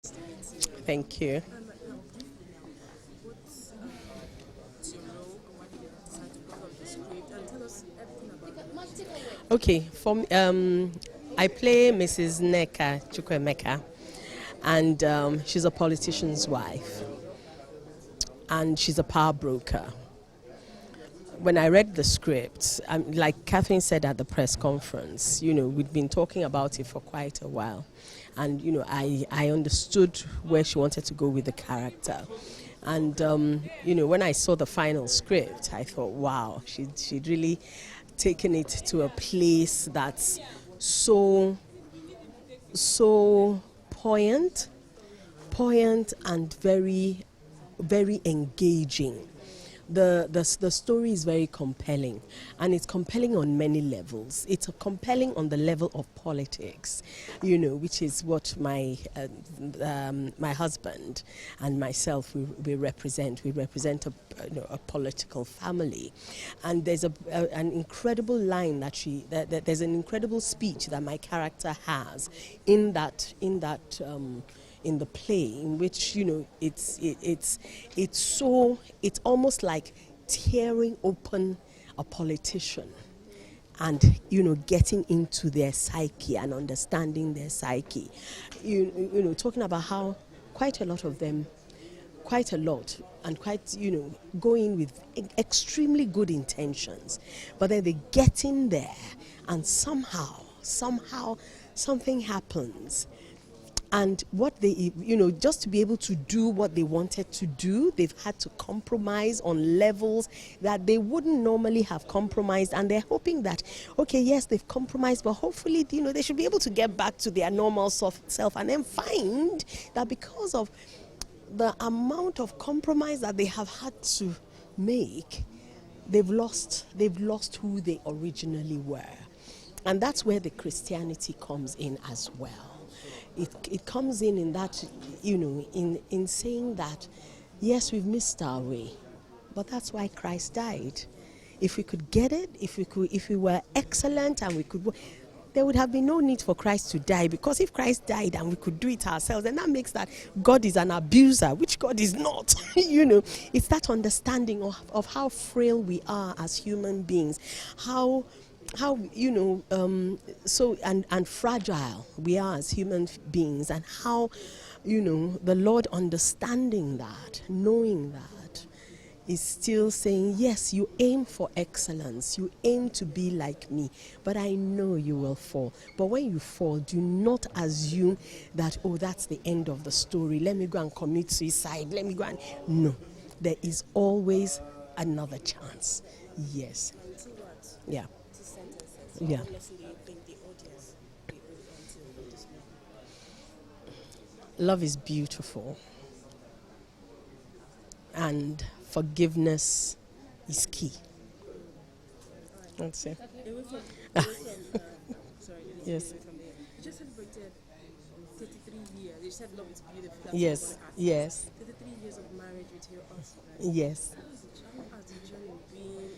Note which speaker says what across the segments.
Speaker 1: Thank you. Okay, I play Mrs. Neka Chukwemeka, and she's a politician's wife, and she's a power broker. When I read the script, like Catherine said at the press conference, we'd been talking about it for quite a while. And, I understood where she wanted to go with the character. And, when I saw the final script, I thought, wow, she'd really taken it to a place that's so poignant and very, very engaging. The story is very compelling, and it's compelling on many levels. It's compelling on the level of politics, which is what my husband and myself we represent. We represent a political family, and there's an incredible line that there's an incredible speech that my character has in the play, in which it's almost like tearing open a politician and getting into their psyche and understanding their psyche, talking about how quite a lot of them go in with extremely good intentions, but then they get in there and somehow something happens. And what they, just to be able to do what they wanted to do, they've had to compromise on levels that they wouldn't normally have compromised. And they're hoping that, okay, yes, they've compromised, but hopefully, they should be able to get back to their normal self, and then find that because of the amount of compromise that they have had to make, they've lost who they originally were. And that's where the Christianity comes in as well. It comes in that, in saying that, yes, we've missed our way, but that's why Christ died. If we could get it, if we were excellent and we could, there would have been no need for Christ to die, because if Christ died and we could do it ourselves, then that makes that God is an abuser, which God is not. It's that understanding of how frail we are as human beings, how so and fragile we are as human beings, and how the Lord understanding that, knowing that, is still saying, yes, you aim for excellence, you aim to be like me, but I know you will fall. But when you fall, do not assume that, oh, that's the end of the story, let me go and commit suicide, let me go and... No, there is always another chance. Yes. Yeah. Yeah. Love is beautiful, and forgiveness is key. That's it. Yes.
Speaker 2: You just celebrated 33 years. You said love is beautiful. That's
Speaker 1: Yes. Yes.
Speaker 2: 33 years of marriage with your husband.
Speaker 1: Yes.
Speaker 2: How has the journey been?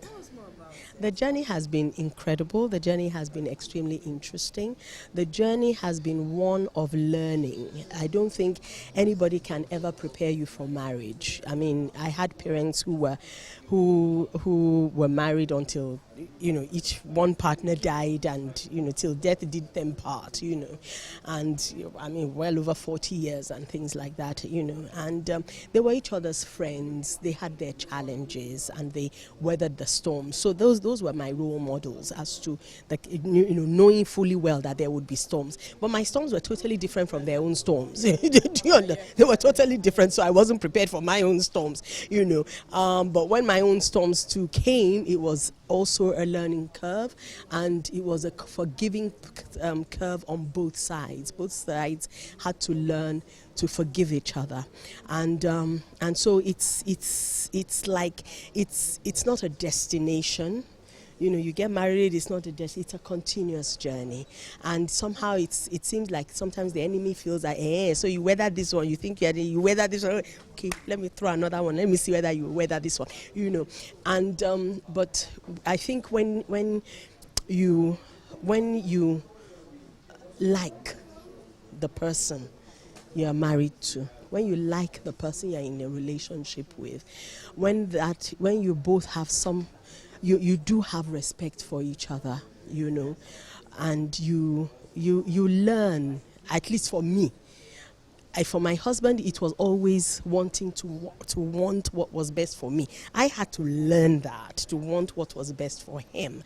Speaker 2: Tell us more about it.
Speaker 1: The journey has been incredible. The journey has been extremely interesting. The journey has been one of learning. I don't think anybody can ever prepare you for marriage. I mean, I had parents who were married until each one partner died, and till death did them part. And I mean, well over 40 years and things like that. And they were each other's friends. They had their challenges and they weathered the storm. So those were my role models as to knowing fully well that there would be storms. But my storms were totally different from their own storms. Do you understand? They were totally different, so I wasn't prepared for my own storms. But when my own storms too came, it was also a learning curve, and it was a forgiving curve on both sides. Both sides had to learn to forgive each other, and so it's like it's not a destination. You get married, it's not a destination, it's a continuous journey. And somehow it seems like sometimes the enemy feels like, so you weather this one, you think you weather this one, okay, let me throw another one, let me see whether you weather this one, And but I think when you like the person, you're married to, when you like the person you're in a relationship with, when you both have you do have respect for each other, and you learn, at least for me. For my husband, it was always wanting to want what was best for me. I had to learn that, to want what was best for him,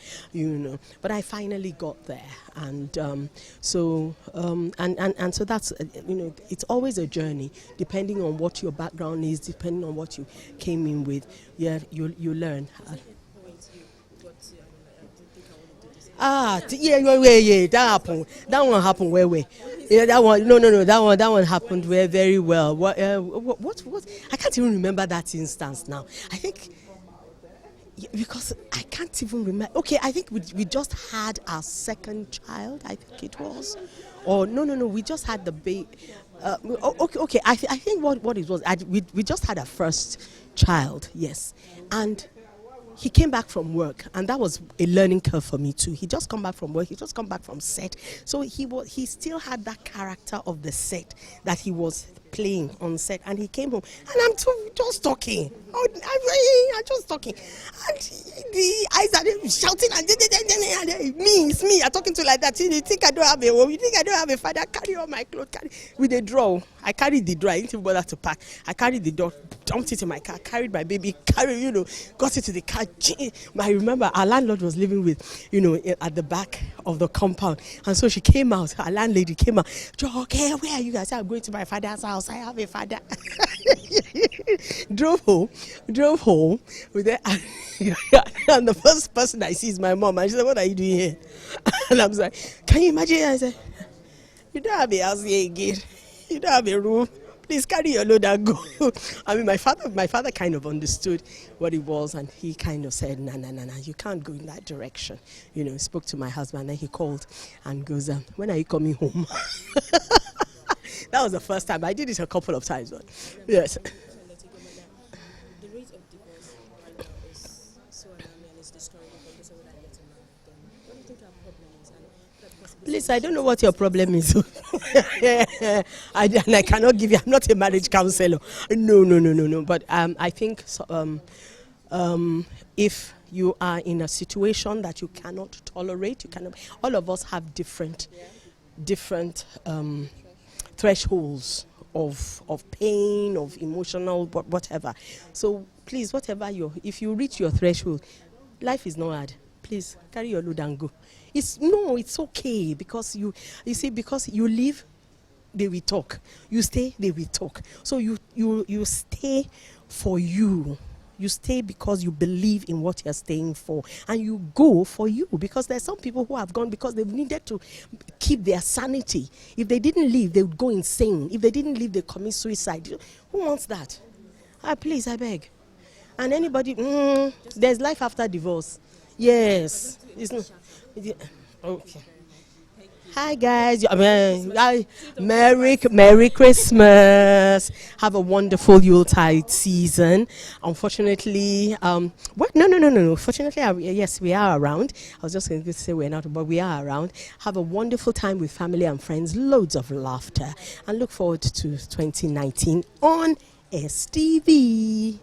Speaker 1: But I finally got there, and so that's it's always a journey, depending on what your background is, depending on what you came in with. Yeah, you learn. Yeah. That one happened where. Yeah, that one. No. That one happened very well. What? I can't even remember that instance now. I think because I can't even remember. Okay, I think we just had our second child. I think it was, or no. We just had the baby. Okay. I think what it was. We just had our first child. Yes, and he came back from work, and that was a learning curve for me too. He just come back from work. He just come back from set, so he still had that character of the set that he was playing on set. And he came home, and I'm just talking. I'm just talking, and the eyes are shouting, and it's me. I'm talking to like that. You think I don't have a home? You think I don't have a father? Carry all my clothes, with a drawer. I carried the drawer. I didn't even bother to pack. I carried the door, dumped it in my car, carried my baby, got it to the car. I remember our landlord was living with, at the back of the compound, and so she came out. Our landlady came out. Okay, where are you guys? I'm going to my father's house. I have a father. Drove home with it, and the first person I see is my mom. And she said, "What are you doing here?" And I was like, "Can you imagine?" I said, "You don't have a house here again. You don't have a room. Please carry your load and go." I mean, my father kind of understood what it was, and he kind of said, "No, you can't go in that direction." Spoke to my husband, and he called and goes, "When are you coming home?" That was the first time. I did it a couple of times, but yes.
Speaker 2: The rate of divorce right now is so alarming and it's discouraging for those that are yet to marry. What do you think our problem is? And
Speaker 1: please, I don't know what your problem is. I cannot give you. I'm not a marriage counselor. No. But I think if you are in a situation that you cannot tolerate, all of us have different thresholds of pain, of emotional, whatever. So please, if you reach your threshold, life is not hard. Please carry your load and go. It's okay, because you see, because you live, they will talk. You stay, they will talk. So you stay for you. You stay because you believe in what you're staying for, and you go for you, because there's some people who have gone because they've needed to keep their sanity. If they didn't leave, they would go insane. If they didn't leave, they commit suicide. Who wants that? Please, I beg. And anybody, there's life after divorce. Yes. It's not, okay. Hi guys, Merry Christmas. Have a wonderful Yuletide season. Unfortunately, no. Fortunately, yes, we are around. I was just going to say we're not, but we are around. Have a wonderful time with family and friends, loads of laughter, and look forward to 2019 on STV.